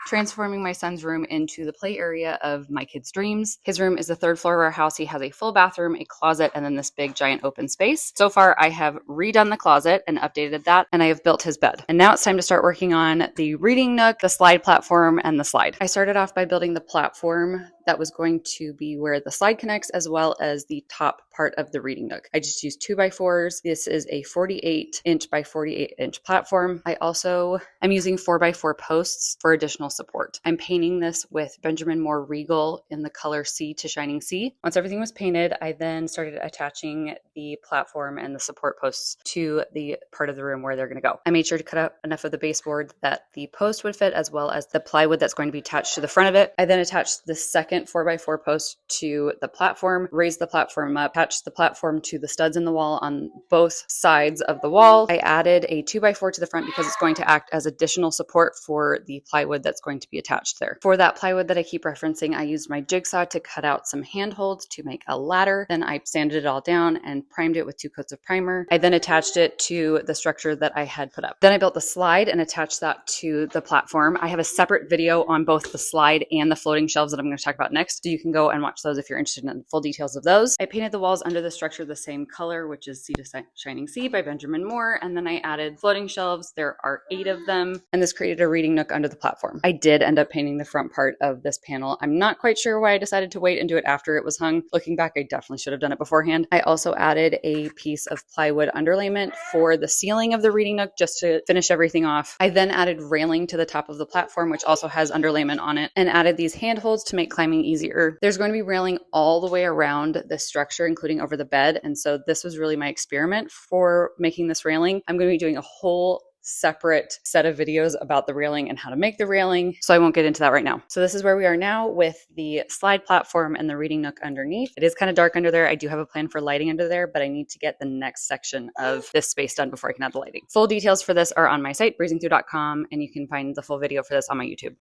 transforming my son's room into the play area of my kid's dreams. His room is the third floor of our house. He has a full bathroom, a closet, and then this big giant open space. So far, I have redone the closet and updated that, and I have built his bed. And now it's time to start working on the reading nook, the slide platform, and the slide. I started off by building the platform that was going to be where the slide connects, as well as the top part of the reading nook. I just used 2x4s. This is a 48-inch by 48-inch platform. I also am using 4x4 posts for additional support. I'm painting this with Benjamin Moore Regal in the color Sea to Shining Sea. Once everything was painted, I then started attaching the platform and the support posts to the part of the room where they're going to go. I made sure to cut out enough of the baseboard that the post would fit, as well as the plywood that's going to be attached to the front of it. I then attached the second 4x4 post to the platform, raised the platform up, attached the platform to the studs in the wall on both sides of the wall. I added a 2x4 to the front because it's going to act as additional support for the plywood that's going to be attached there. For that plywood that I keep referencing, I used my jigsaw to cut out some handholds to make a ladder. Then I sanded it all down and primed it with 2 coats of primer. I then attached it to the structure that I had put up. Then I built the slide and attached that to the platform. I have a separate video on both the slide and the floating shelves that I'm going to talk about next, so you can go and watch those if you're interested in the full details of those. I painted the walls under the structure the same color, which is Sea to Shining Sea by Benjamin Moore, and then I added floating shelves. There are 8 of them, and this created a reading nook under the platform. I did end up painting the front part of this panel. I'm not quite sure why I decided to wait and do it after it was hung. Looking back, I definitely should have done it beforehand. I also added a piece of plywood underlayment for the ceiling of the reading nook just to finish everything off. I then added railing to the top of the platform, which also has underlayment on it, and added these handholds to make climbing easier. There's going to be railing all the way around this structure, including over the bed, and so this was really my experiment for making this railing. I'm going to be doing a whole separate set of videos about the railing and how to make the railing, so I won't get into that right now. So this is where we are now with the slide platform and the reading nook underneath. It is kind of dark under there. I do have a plan for lighting under there, but I need to get the next section of this space done before I can add the lighting. Full details for this are on my site, breezingthrough.com, and you can find the full video for this on my YouTube.